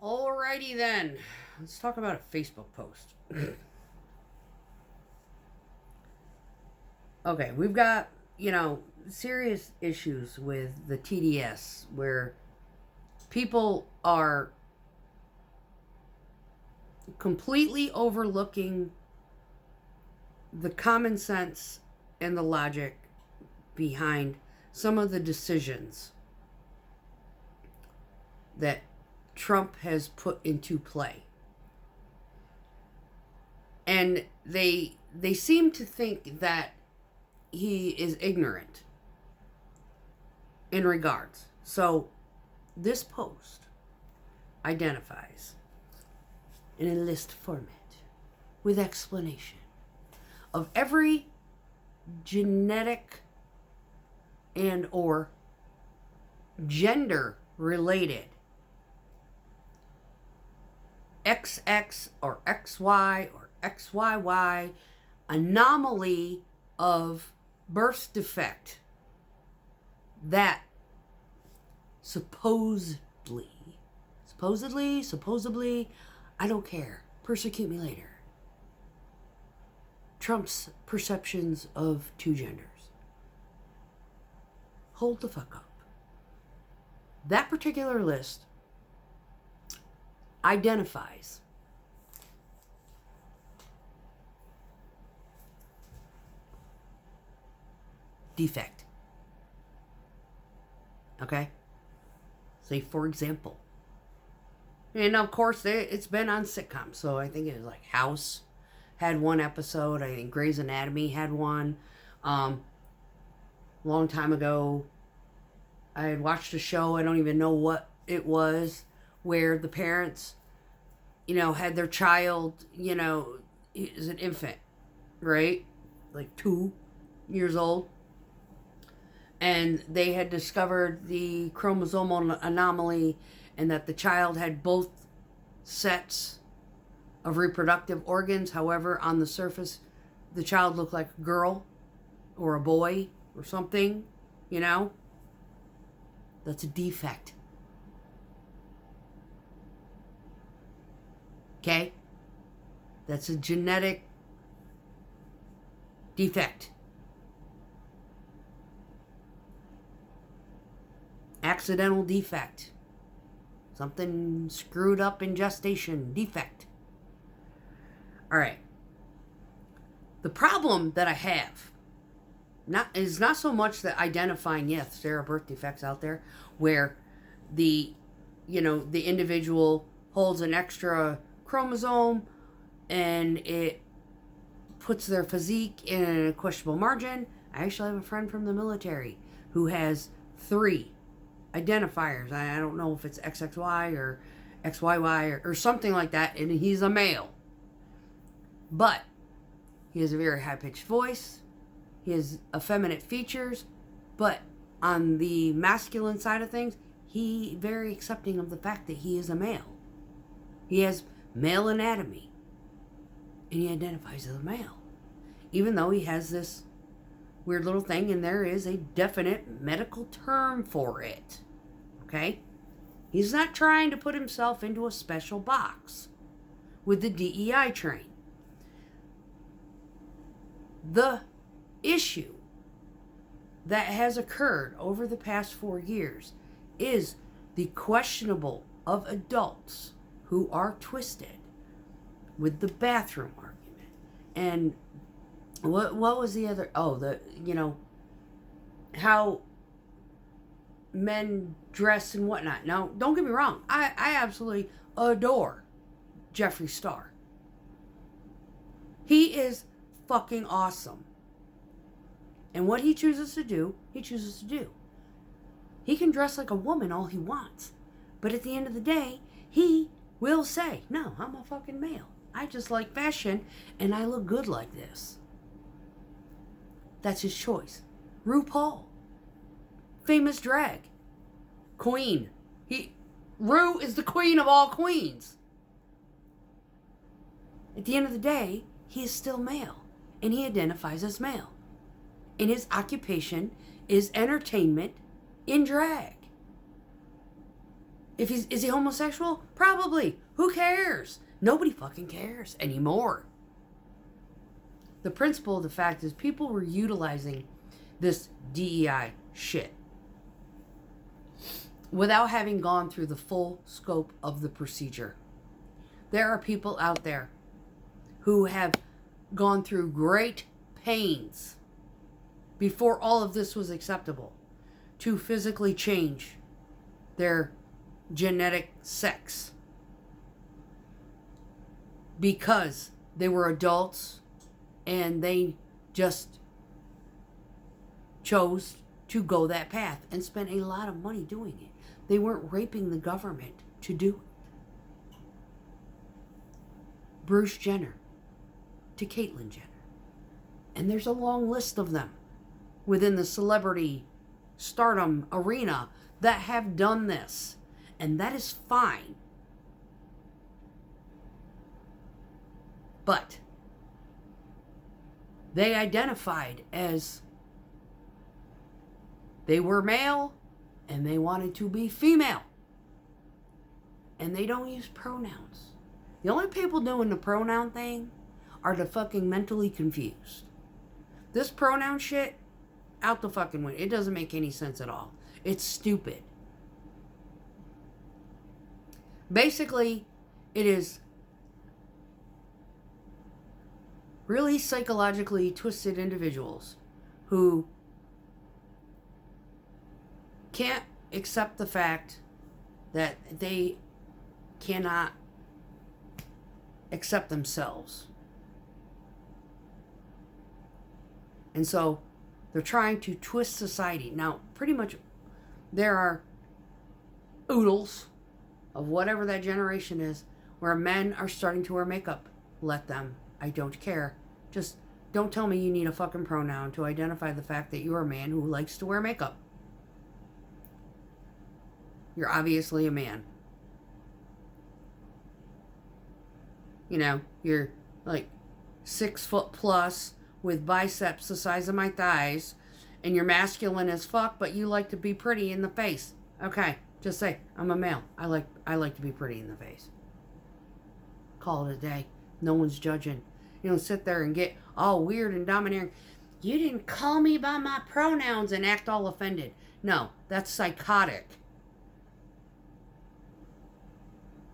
Alrighty then. Let's talk about a Facebook post. Okay, we've got, serious issues with the TDS where people are completely overlooking the common sense and the logic behind some of the decisions that Trump has put into play. And they seem to think that he is ignorant in regards. So this post identifies in a list format with explanation of every genetic and or gender related XX or XY or XYY anomaly of birth defect that supposedly, I don't care, persecute me later, Trump's perceptions of two genders. Hold the fuck up. That particular list identifies defect. Okay? Say, for example. And of course, it's been on sitcoms. So I think it was like House had one episode. I think Grey's Anatomy had one. Long time ago, I had watched a show, I don't even know what it was, where the parents, had their child, is an infant, right? Like 2 years old. And they had discovered the chromosomal anomaly and that the child had both sets of reproductive organs. However, on the surface, the child looked like a girl or a boy or something, That's a defect. Okay? That's a genetic defect. Accidental defect. Something screwed up in gestation. Defect. Alright. The problem that I have is not so much that identifying, yes, there are birth defects out there where the individual holds an extra chromosome and it puts their physique in a questionable margin. I actually have a friend from the military who has 3 identifiers. I don't know if it's XXY or XYY or something like that, and he's a male. But he has a very high-pitched voice. He has effeminate features, but on the masculine side of things, he very accepting of the fact that he is a male. He has male anatomy, and he identifies as a male, even though he has this weird little thing, and there is a definite medical term for it. Okay? He's not trying to put himself into a special box with the DEI train. The issue that has occurred over the past 4 years is the questionable of adults who are twisted with the bathroom argument. And what was the other? How men dress and whatnot. Now, don't get me wrong. I absolutely adore Jeffree Star. He is fucking awesome. And what he chooses to do, he chooses to do. He can dress like a woman all he wants. But at the end of the day, he will say, no, I'm a fucking male. I just like fashion and I look good like this. That's his choice. RuPaul. Famous drag. Queen. Ru is the queen of all queens. At the end of the day, he is still male. And he identifies as male. And his occupation is entertainment in drag. Is he homosexual? Probably. Who cares? Nobody fucking cares anymore. The principle of the fact is people were utilizing this DEI shit without having gone through the full scope of the procedure. There are people out there who have gone through great pains before all of this was acceptable to physically change their genetic sex because they were adults and they just chose to go that path and spent a lot of money doing it. They weren't raping the government to do it. Bruce Jenner to Caitlyn Jenner. And there's a long list of them within the celebrity stardom arena that have done this. And that is fine. But they identified as they were male and they wanted to be female. And they don't use pronouns. The only people doing the pronoun thing are the fucking mentally confused. This pronoun shit, out the fucking window. It doesn't make any sense at all. It's stupid. Basically, it is really psychologically twisted individuals who can't accept the fact that they cannot accept themselves. And so they're trying to twist society. Now, pretty much there are oodles of whatever that generation is where men are starting to wear makeup. Let them. I don't care. Just don't tell me you need a fucking pronoun to identify the fact that you're a man who likes to wear makeup. You're obviously a man. You know, you're like 6 foot plus with biceps the size of my thighs, and you're masculine as fuck, but you like to be pretty in the face. Okay, just say, I'm a male. I like to be pretty in the face. Call it a day. No one's judging. You don't sit there and get all weird and domineering. You didn't call me by my pronouns and act all offended. No, that's psychotic.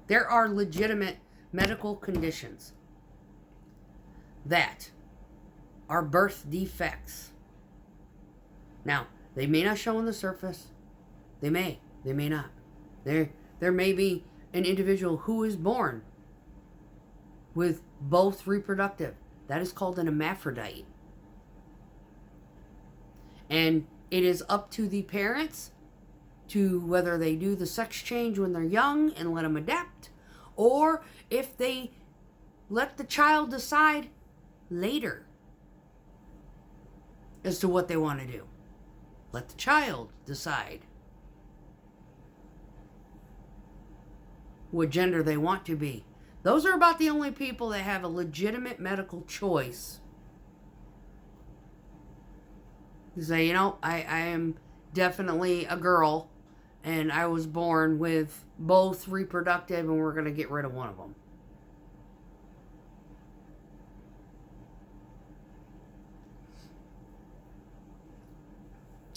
There are legitimate medical conditions that are birth defects. Now, they may not show on the surface. They may not. There may be an individual who is born with both reproductive. That is called an hermaphrodite. And it is up to the parents to whether they do the sex change when they're young and let them adapt, or if they let the child decide later as to what they want to do. Let the child decide what gender they want to be. Those are about the only people that have a legitimate medical choice. You say, you know, I am definitely a girl, and I was born with both reproductive, and we're going to get rid of one of them.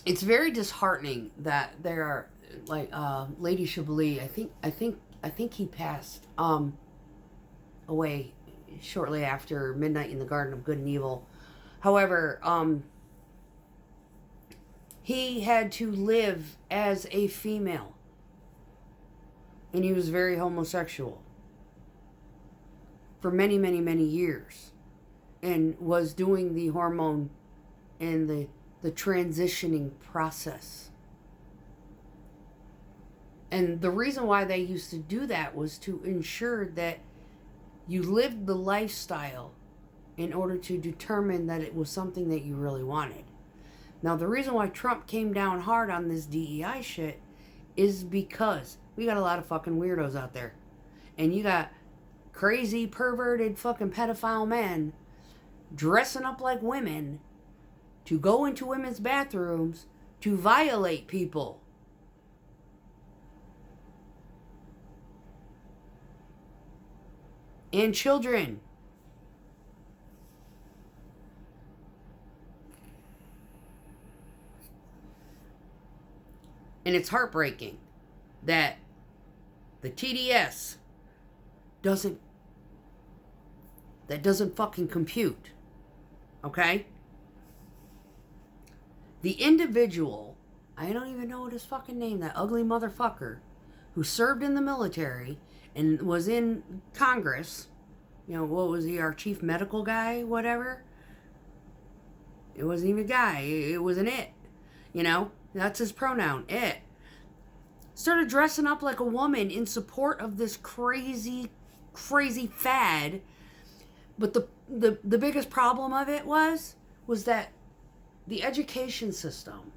It's very disheartening that there are, like, Lady Chablis, I think he passed away shortly after Midnight in the Garden of Good and Evil. However, he had to live as a female, and he was very homosexual for many, many, many years, and was doing the hormone and the transitioning process. And the reason why they used to do that was to ensure that you lived the lifestyle in order to determine that it was something that you really wanted. Now, the reason why Trump came down hard on this DEI shit is because we got a lot of fucking weirdos out there. And you got crazy, perverted, fucking pedophile men dressing up like women to go into women's bathrooms to violate people. and children. And it's heartbreaking that the TDS doesn't fucking compute. Okay? The individual, I don't even know what his fucking name, that ugly motherfucker who served in the military and was in Congress, you know, what was he, our chief medical guy, whatever? It wasn't even a guy, it was an it, you know? That's his pronoun, it. Started dressing up like a woman in support of this crazy fad. But the biggest problem of it was that the education system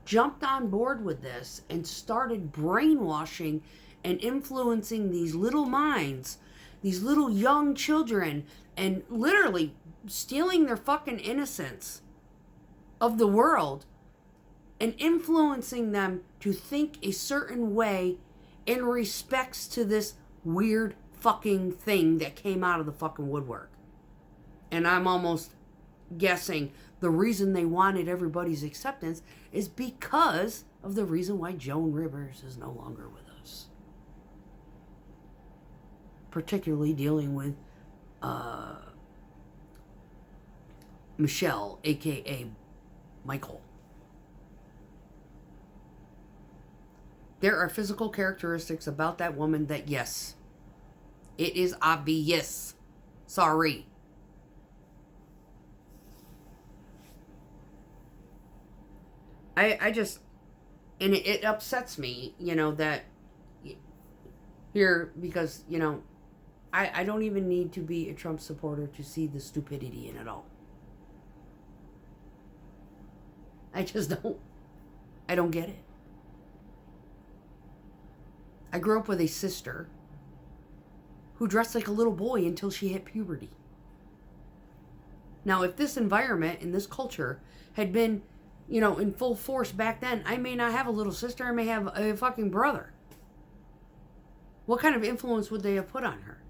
jumped on board with this and started brainwashing and influencing these little minds, these little young children, and literally stealing their fucking innocence of the world and influencing them to think a certain way in respects to this weird fucking thing that came out of the fucking woodwork. And I'm almost guessing the reason they wanted everybody's acceptance is because of the reason why Joan Rivers is no longer with us. Particularly dealing with Michelle, aka Michael. There are physical characteristics about that woman that, yes, it is obvious. Sorry. I just, and it upsets me, you know, that here, because, you know, I don't even need to be a Trump supporter to see the stupidity in it all. I just don't. I don't get it. I grew up with a sister who dressed like a little boy until she hit puberty. Now, if this environment and this culture had been, you know, in full force back then, I may not have a little sister, I may have a fucking brother. What kind of influence would they have put on her?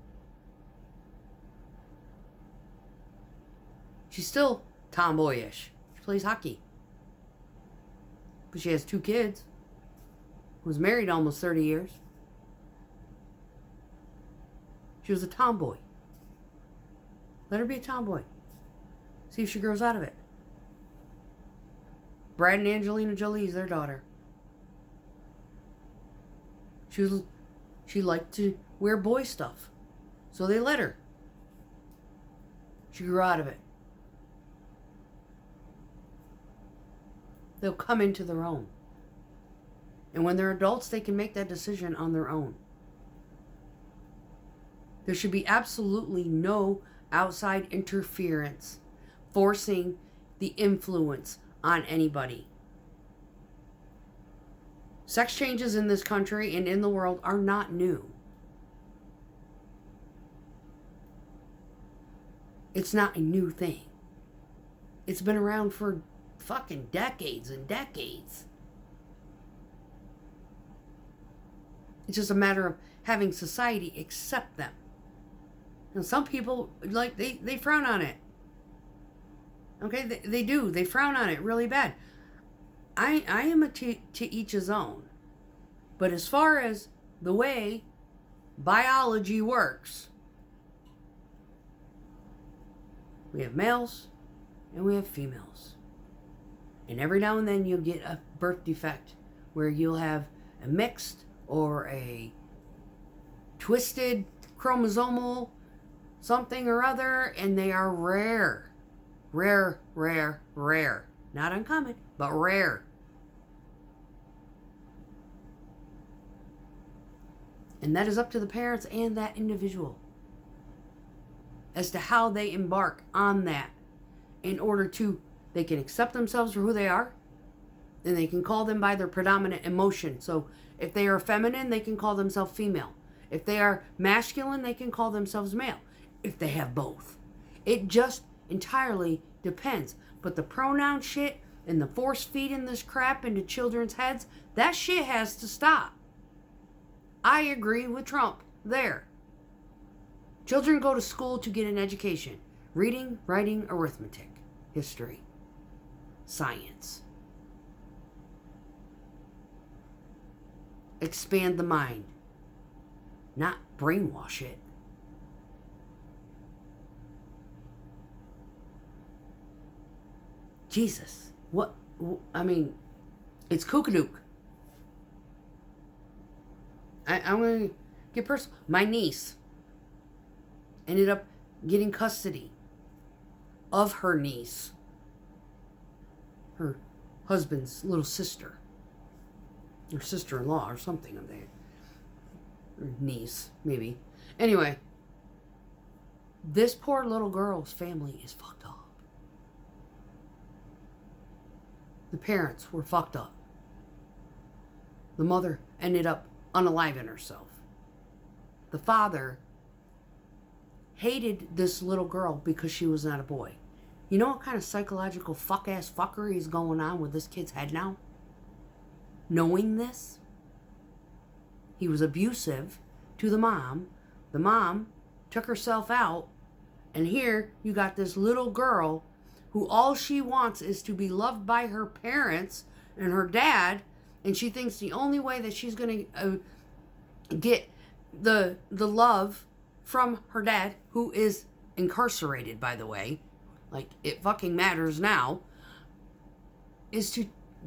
She's still tomboyish. She plays hockey. But she has 2 kids. Was married almost 30 years. She was a tomboy. Let her be a tomboy. See if she grows out of it. Brad and Angelina Jolie is their daughter. She liked to wear boy stuff. So they let her. She grew out of it. They'll come into their own. And when they're adults, they can make that decision on their own. There should be absolutely no outside interference forcing the influence on anybody. Sex changes in this country and in the world are not new. It's not a new thing. It's been around for fucking decades and decades. It's just a matter of having society accept them. And some people, like, they frown on it. Okay, they do. They frown on it really bad. I am to each his own. But as far as the way biology works, we have males and we have females. And every now and then you'll get a birth defect where you'll have a mixed or a twisted chromosomal something or other, and they are rare. Rare. Not uncommon, but rare. And that is up to the parents and that individual as to how they embark on that in order to, they can accept themselves for who they are, and they can call them by their predominant emotion. So if they are feminine, they can call themselves female. If they are masculine, they can call themselves male. If they have both. It just entirely depends. But the pronoun shit and the force feeding this crap into children's heads, that shit has to stop. I agree with Trump there. Children go to school to get an education. Reading, writing, arithmetic, history, science. Expand the mind. Not brainwash it. Jesus. What? I mean, it's kookadook. I'm going to get personal. My niece ended up getting custody of her niece, her husband's little sister, or sister-in-law, or something of that, or niece, maybe. Anyway, this poor little girl's family is fucked up. The parents were fucked up. The mother ended up unaliving herself. The father hated this little girl because she was not a boy. You know what kind of psychological fuck-ass fuckery is going on with this kid's head now? Knowing this, he was abusive to the mom. The mom took herself out, and here you got this little girl who all she wants is to be loved by her parents and her dad, and she thinks the only way that she's going to get the love from her dad, who is incarcerated, by the way, like it fucking matters now, is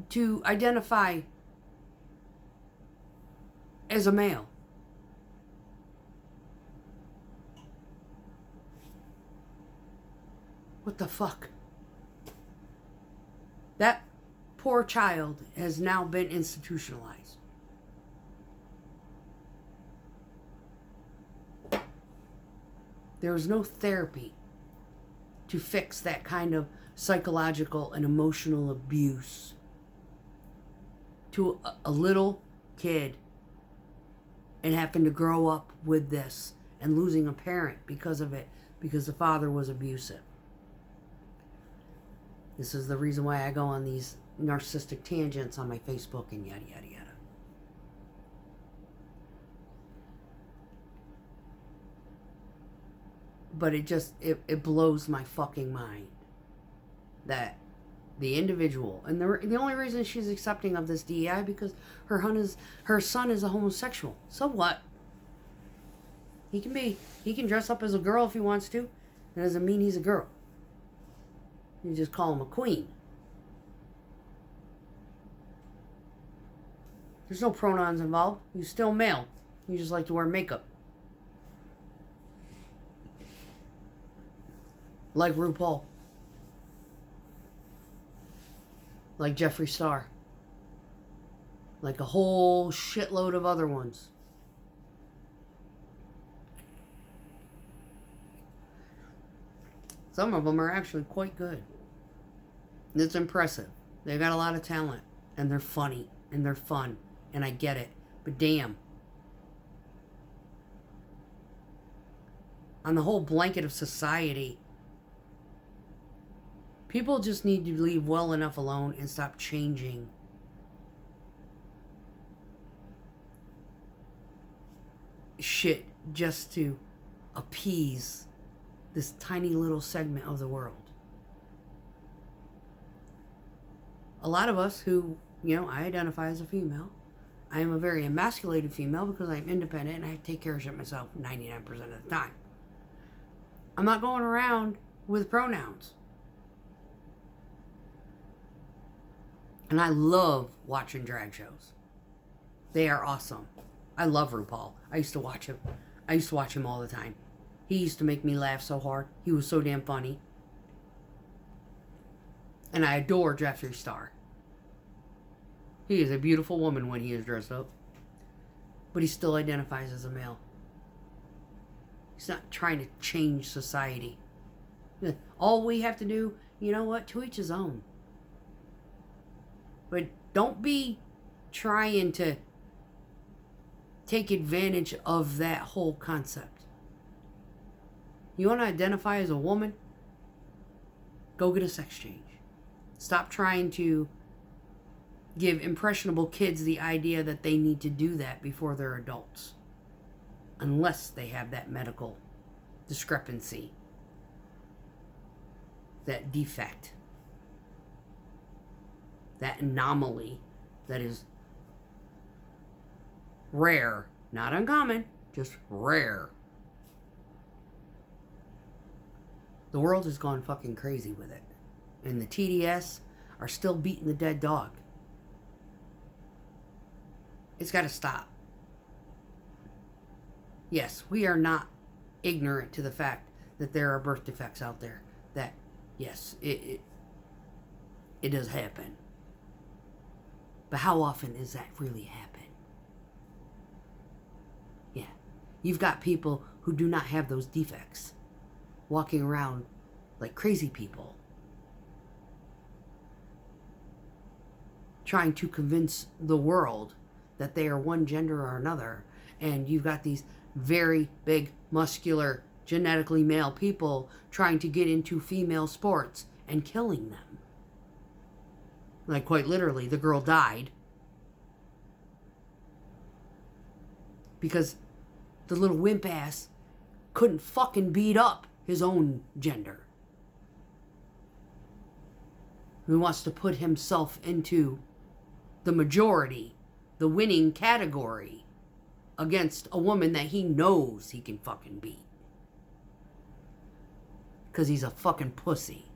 to identify as a male. What the fuck? That poor child has now been institutionalized. There is no therapy to fix that kind of psychological and emotional abuse to a little kid, and having to grow up with this and losing a parent because of it, because the father was abusive. This is the reason why I go on these narcissistic tangents on my Facebook and yada, yada, yada. But it blows my fucking mind that the individual, and the only reason she's accepting of this DEI because her son is a homosexual. So what? He can dress up as a girl if he wants to. It doesn't mean he's a girl. You just call him a queen. There's no pronouns involved. You're still male. You just like to wear makeup. Like RuPaul. Like Jeffree Star. Like a whole shitload of other ones. Some of them are actually quite good. It's impressive. They got a lot of talent. And they're funny. And they're fun. And I get it. But damn. On the whole blanket of society, people just need to leave well enough alone and stop changing shit just to appease this tiny little segment of the world. A lot of us who, I identify as a female. I am a very emasculated female because I'm independent and I take care of shit myself 99% of the time. I'm not going around with pronouns. And I love watching drag shows. They are awesome. I love RuPaul. I used to watch him all the time. He used to make me laugh so hard. He was so damn funny. And I adore Jeffree Star. He is a beautiful woman when he is dressed up. But he still identifies as a male. He's not trying to change society. All we have to do, to each his own. But don't be trying to take advantage of that whole concept. You want to identify as a woman? Go get a sex change. Stop trying to give impressionable kids the idea that they need to do that before they're adults. Unless they have that medical discrepancy, that defect, that anomaly that is rare, not uncommon, just rare. The world has gone fucking crazy with it. And the TDS are still beating the dead dog. It's got to stop. Yes, we are not ignorant to the fact that there are birth defects out there. That, yes, it does happen. But how often does that really happen? Yeah. You've got people who do not have those defects walking around like crazy people, trying to convince the world that they are one gender or another. And you've got these very big, muscular, genetically male people trying to get into female sports and killing them. Like, quite literally, the girl died because the little wimp ass couldn't fucking beat up his own gender. He wants to put himself into the majority, the winning category, against a woman that he knows he can fucking beat. Because he's a fucking pussy.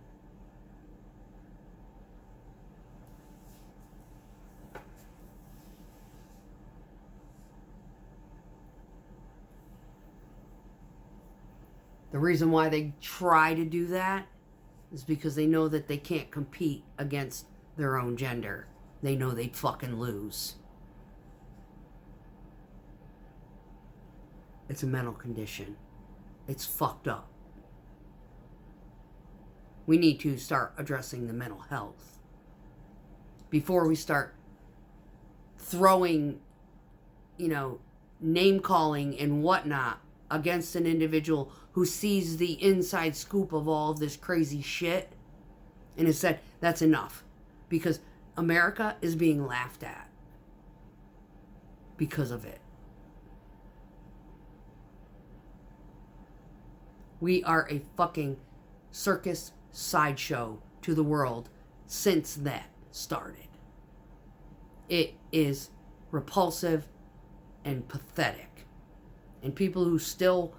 The reason why they try to do that is because they know that they can't compete against their own gender. They know they'd fucking lose. It's a mental condition. It's fucked up. We need to start addressing the mental health before we start throwing, name calling and whatnot against an individual who sees the inside scoop of all of this crazy shit and has said, that's enough. Because America is being laughed at because of it. We are a fucking circus sideshow to the world since that started. It is repulsive and pathetic. And people who still,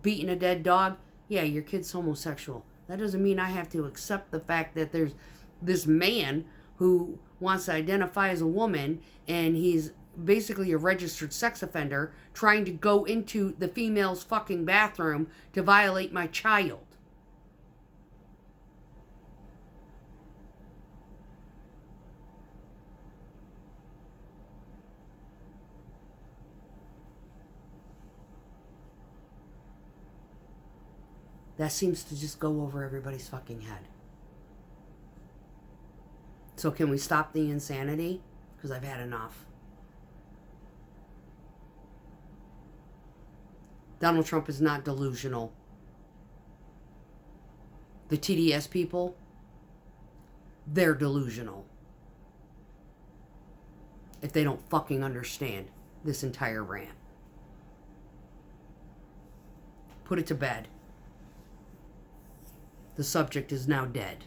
beating a dead dog, yeah, your kid's homosexual. That doesn't mean I have to accept the fact that there's this man who wants to identify as a woman and he's basically a registered sex offender trying to go into the female's fucking bathroom to violate my child. That seems to just go over everybody's fucking head. So can we stop the insanity? Because I've had enough. Donald Trump is not delusional. The TDS people, they're delusional. If they don't fucking understand this entire rant. Put it to bed. The subject is now dead.